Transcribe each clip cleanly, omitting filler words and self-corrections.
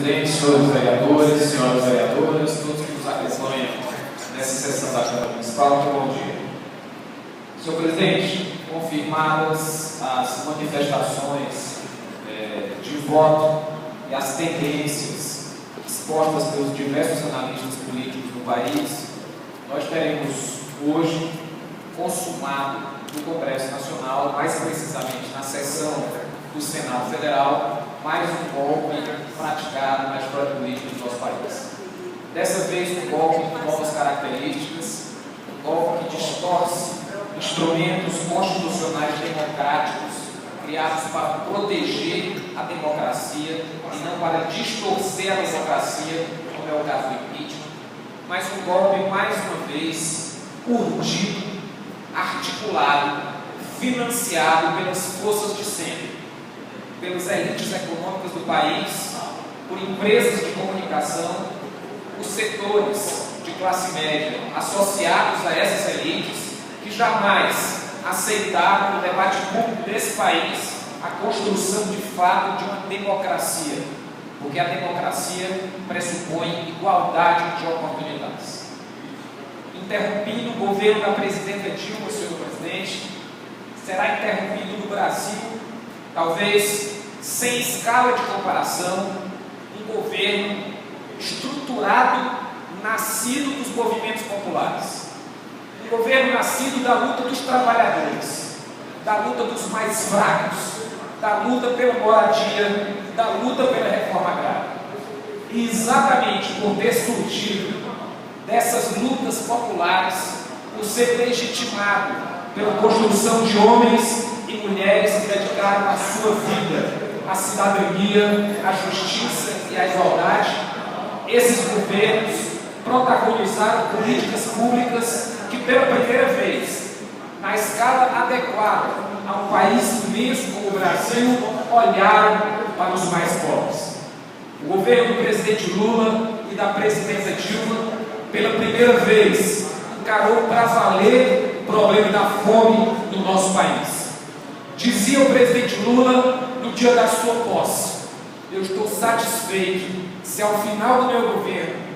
presidente, senhores vereadores, senhoras vereadoras, todos que nos acompanham nessa sessão da Câmara Municipal, muito bom dia. Senhor presidente, confirmadas as manifestações de voto e as tendências expostas pelos diversos analistas políticos no país, nós teremos hoje consumado no Congresso Nacional, mais precisamente na sessão do Senado Federal, mais um golpe praticado na história política do nosso país. Dessa vez, um golpe com novas características, um golpe que distorce instrumentos constitucionais democráticos criados para proteger a democracia e não para distorcer a democracia, como é o caso do impeachment, mas um golpe, mais uma vez, urdido, articulado, financiado pelas forças de sempre, pelas elites econômicas do país, por empresas de comunicação, por setores de classe média associados a essas elites que jamais aceitaram no debate público desse país a construção de fato de uma democracia, porque a democracia pressupõe igualdade de oportunidades. Interrompido o governo da presidenta Dilma, senhor presidente, será interrompido no Brasil, talvez sem escala de comparação, um governo estruturado, nascido dos movimentos populares. Um governo nascido da luta dos trabalhadores, da luta dos mais fracos, da luta pela moradia, da luta pela reforma agrária. E exatamente por ter surgido dessas lutas populares, por ser legitimado pela construção de homens e mulheres que dedicaram a sua vida à cidadania, à justiça e à igualdade, esses governos protagonizaram políticas públicas que pela primeira vez, na escala adequada a um país imenso como o Brasil, olharam para os mais pobres. O governo do presidente Lula e da presidenta Dilma, pela primeira vez, encarou para valer o problema da fome no nosso país. Dizia o presidente Lula no dia da sua posse: eu estou satisfeito se ao final do meu governo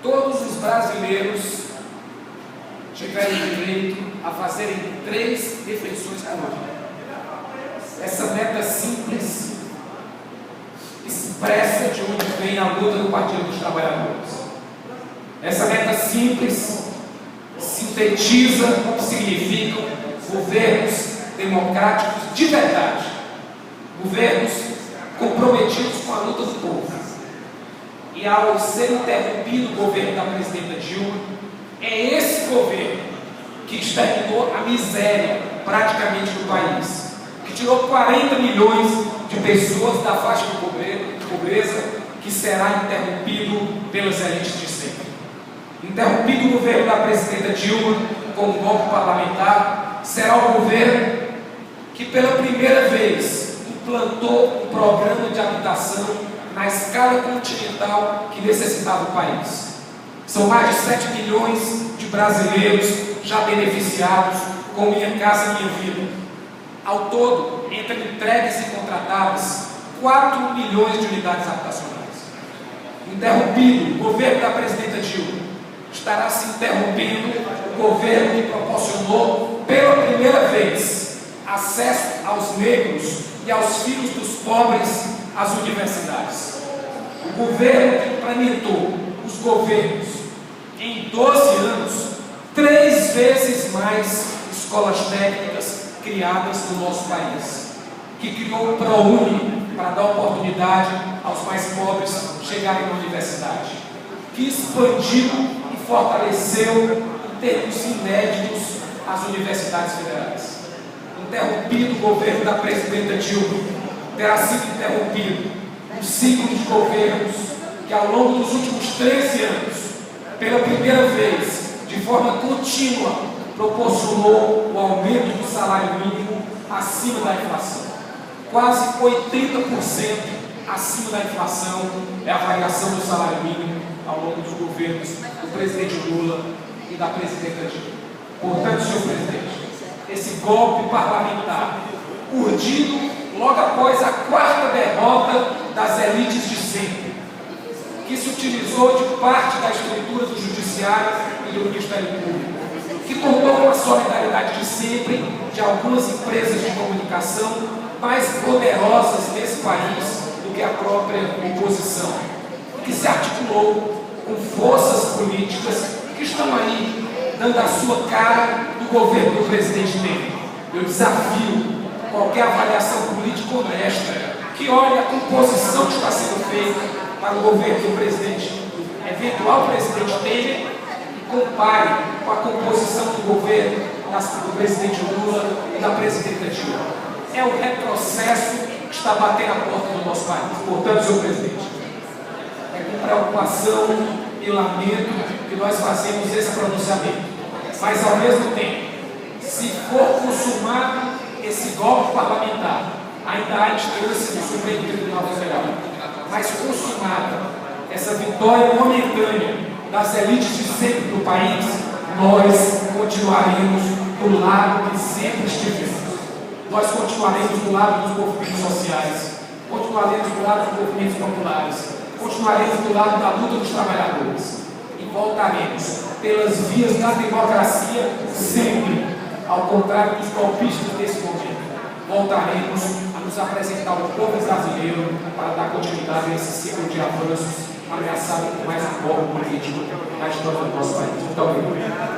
todos os brasileiros tiverem direito a fazerem 3 refeições por dia. Essa meta simples expressa de onde vem a luta do Partido dos Trabalhadores. Essa meta simples sintetiza o que significam governos democráticos de verdade, governos comprometidos com a luta do povo. E ao ser interrompido o governo da presidenta Dilma, é esse governo que exterminou a miséria praticamente do país, que tirou 40 milhões de pessoas da faixa de pobreza, que será interrompido pelas elites de sempre. Interrompido o governo da presidenta Dilma com um golpe parlamentar, será o governo que pela primeira vez implantou um programa de habitação na escala continental que necessitava o país. São mais de 7 milhões de brasileiros já beneficiados com Minha Casa Minha Vida. Ao todo, entre entregues e contratadas, 4 milhões de unidades habitacionais. Interrompido o governo da presidenta Dilma, estará se interrompendo o governo que proporcionou pela primeira vez acesso aos negros e aos filhos dos pobres às universidades. O governo que implementou os governos em 12 anos, 3 vezes mais escolas técnicas criadas no nosso país, que criou o ProUni para dar oportunidade aos mais pobres chegarem na universidade, que expandiu e fortaleceu em termos inéditos as universidades federais. Interrompido o governo da presidenta Dilma, terá sido interrompido um ciclo de governos que ao longo dos últimos 13 anos, pela primeira vez, de forma contínua, proporcionou o aumento do salário mínimo acima da inflação. Quase 80% acima da inflação é a variação do salário mínimo ao longo dos governos do presidente Lula e da presidenta Dilma. Portanto, senhor presidente, esse golpe parlamentar, urdido logo após a 4ª derrota das elites de sempre, que se utilizou de parte da estrutura do Judiciário e do Ministério Público, que tornou a solidariedade de sempre de algumas empresas de comunicação mais poderosas nesse país do que a própria oposição, que se articulou com forças políticas que estão aí dando a sua cara no governo do presidente Temer. Eu desafio qualquer avaliação política honesta que olhe a composição que está sendo feita para o governo do eventual presidente Temer e compare com a composição do governo do presidente Lula e da presidenta Dilma. É o retrocesso que está batendo a porta do nosso país. Portanto, senhor presidente, é com preocupação e lamento que nós fazemos esse pronunciamento. Mas, ao mesmo tempo, se for consumado esse golpe parlamentar, ainda há instância do Supremo Tribunal Federal, mas consumada essa vitória momentânea das elites de sempre do país, nós continuaremos do lado que sempre estivemos. Nós continuaremos do lado dos movimentos sociais, continuaremos do lado dos movimentos populares, continuaremos do lado da luta dos trabalhadores e voltaremos pelas vias da democracia sempre, ao contrário dos golpistas desse momento. Voltaremos a nos apresentar ao povo brasileiro para dar continuidade a esse ciclo de avanços ameaçado por mais um golpe político na história do nosso país. Muito obrigado.